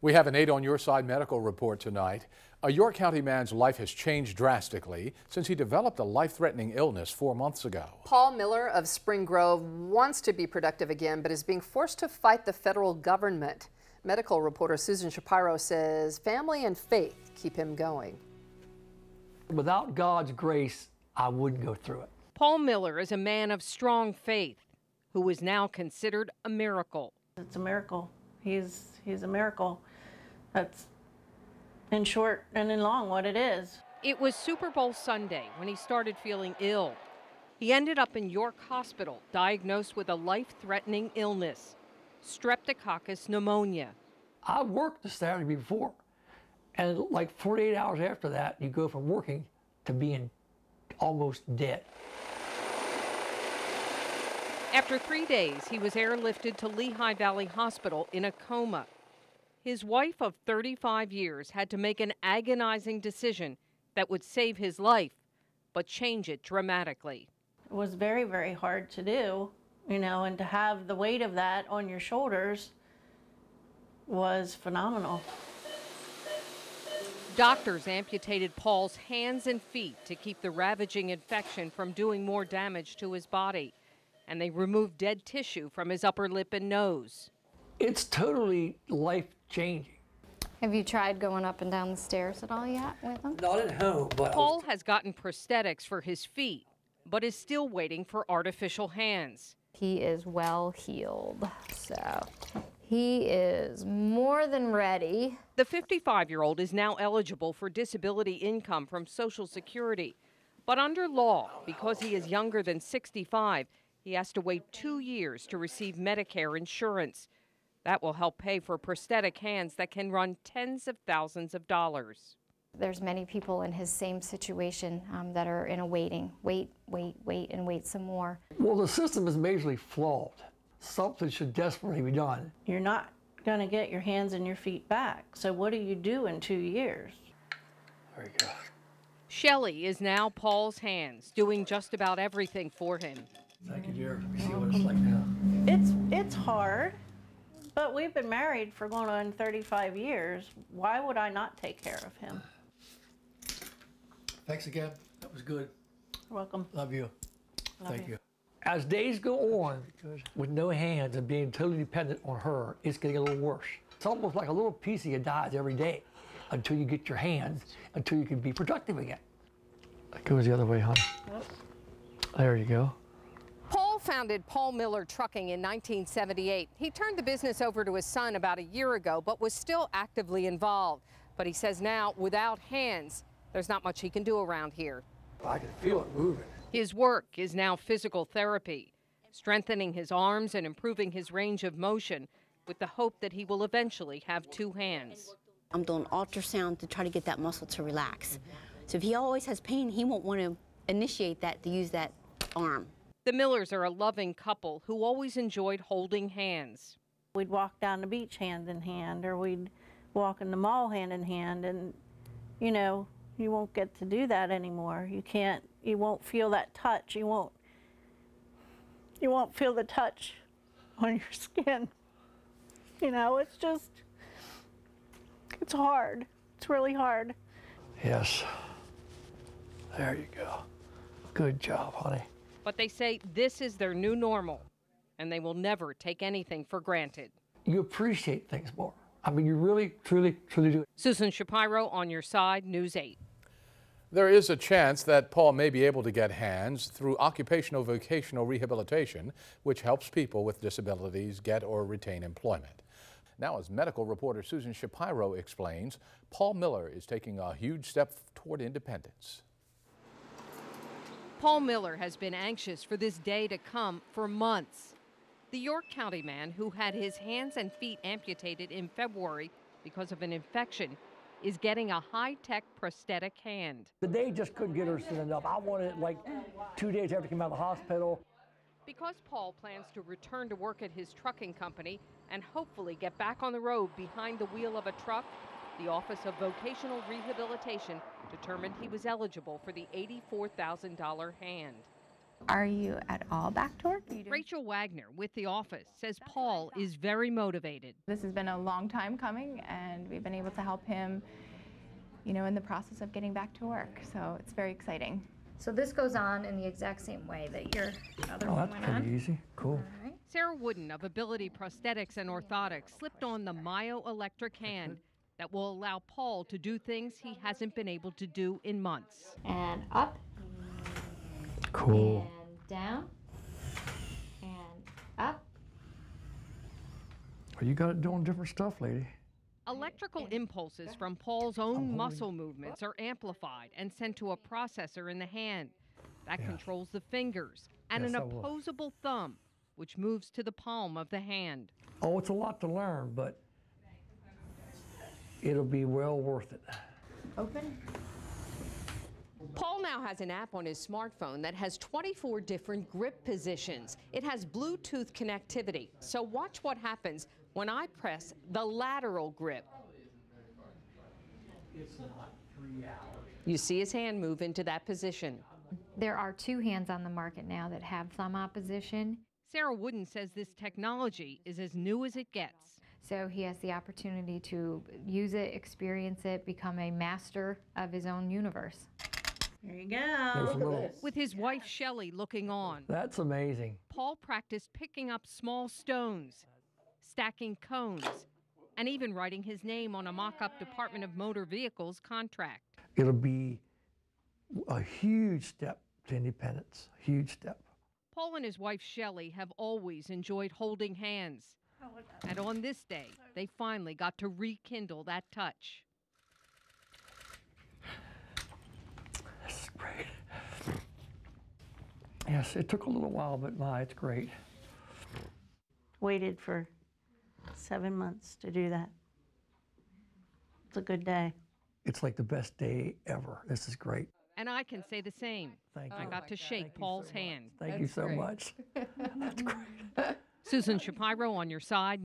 We have an 8 on Your Side medical report tonight. A York County man's life has changed drastically since he developed a life-threatening illness 4 months ago. Paul Miller of Spring Grove wants to be productive again, but is being forced to fight the federal government. Medical reporter Susan Shapiro says family and faith keep him going. Without God's grace, I wouldn't go through it. Paul Miller is a man of strong faith who is now considered a miracle. It's a miracle. He's a miracle. That's in short and in long what it is. It was Super Bowl Sunday when he started feeling ill. He ended up in York Hospital, diagnosed with a life-threatening illness, Streptococcus pneumonia. I worked the Saturday before, and like 48 hours after that, you go from working to being almost dead. After 3 days, he was airlifted to Lehigh Valley Hospital in a coma. His wife of 35 years had to make an agonizing decision that would save his life, but change it dramatically. It was very, very hard to do, and to have the weight of that on your shoulders was phenomenal. Doctors amputated Paul's hands and feet to keep the ravaging infection from doing more damage to his body, and they removed dead tissue from his upper lip and nose. It's totally life-changing. Have you tried going up and down the stairs at all yet with him? Not at home, but Paul has gotten prosthetics for his feet, but is still waiting for artificial hands. He is well healed, so he is more than ready. The 55-year-old is now eligible for disability income from Social Security, but under law, because he is younger than 65, he has to wait 2 years to receive Medicare insurance. That will help pay for prosthetic hands that can run tens of thousands of dollars. There's many people in his same situation that are in a wait, and wait some more. Well, the system is majorly flawed. Something should desperately be done. You're not going to get your hands and your feet back. So what do you do in 2 years? There you go. Shelley is now Paul's hands, doing just about everything for him. Thank you, dear. See what it's like now. It's hard, but we've been married for going on 35 years. Why would I not take care of him? Thanks again. That was good. You're welcome. Love you. Thank you. you. As days go on, with no hands and being totally dependent on her, it's getting a little worse. It's almost like a little piece of you dies every day until you get your hands, until you can be productive again. That goes the other way, honey. Yep. There you go. Paul founded Paul Miller Trucking in 1978. He turned the business over to his son about a year ago, but was still actively involved. But he says now, without hands, there's not much he can do around here. I can feel it moving. His work is now physical therapy, strengthening his arms and improving his range of motion with the hope that he will eventually have 2 hands. I'm doing ultrasound to try to get that muscle to relax. So if he always has pain, he won't want to initiate that to use that arm. The Millers are a loving couple who always enjoyed holding hands. We'd walk down the beach hand in hand, or we'd walk in the mall hand in hand, and you won't get to do that anymore. You won't feel that touch. You won't feel the touch on your skin. It's hard. It's really hard. Yes. There you go. Good job, honey. But they say this is their new normal, and they will never take anything for granted. You appreciate things more. I mean, you really, truly do. Susan Shapiro, On Your Side, News 8. There is a chance that Paul may be able to get hands through occupational vocational rehabilitation, which helps people with disabilities get or retain employment. Now, as medical reporter Susan Shapiro explains, Paul Miller is taking a huge step toward independence. Paul Miller has been anxious for this day to come for months. The York County man who had his hands and feet amputated in February because of an infection is getting a high-tech prosthetic hand. The day just couldn't get her soon enough. I wanted it like 2 days after he came out of the hospital. Because Paul plans to return to work at his trucking company and hopefully get back on the road behind the wheel of a truck, the Office of Vocational Rehabilitation determined he was eligible for the $84,000 hand. Are you at all back to work? Rachel Wagner with The Office says Paul is very motivated. This has been a long time coming, and we've been able to help him, you know, in the process of getting back to work. So it's very exciting. So this goes on in the exact same way that your other one went on. That's pretty easy. Cool. All right. Sarah Wooden of Ability Prosthetics and Orthotics slipped on the myo-electric hand that will allow Paul to do things he hasn't been able to do in months. And up. Cool. And down. And up. Well, you got it doing different stuff, lady. Electrical impulses from Paul's own muscle movements are amplified and sent to a processor in the hand that controls the fingers and an opposable thumb, which moves to the palm of the hand. Oh, it's a lot to learn, but it'll be well worth it. Open. Paul now has an app on his smartphone that has 24 different grip positions. It has Bluetooth connectivity, so watch what happens when I press the lateral grip. You see his hand move into that position. There are 2 hands on the market now that have thumb opposition. Sarah Wooden says this technology is as new as it gets. So he has the opportunity to use it, experience it, become a master of his own universe. There you go. With his wife Shelley looking on, That's amazing. Paul practiced picking up small stones, stacking cones, and even writing his name on a mock-up Department of Motor Vehicles contract. It'll be a huge step to independence, huge step. Paul and his wife Shelley have always enjoyed holding hands. And on this day, they finally got to rekindle that touch. This is great. Yes, it took a little while, but it's great. Waited for 7 months to do that. It's a good day. It's like the best day ever. This is great. And I can say the same. Thank you. I got to shake Paul's hand. Thank you so much. That's great. Susan Shapiro on your side.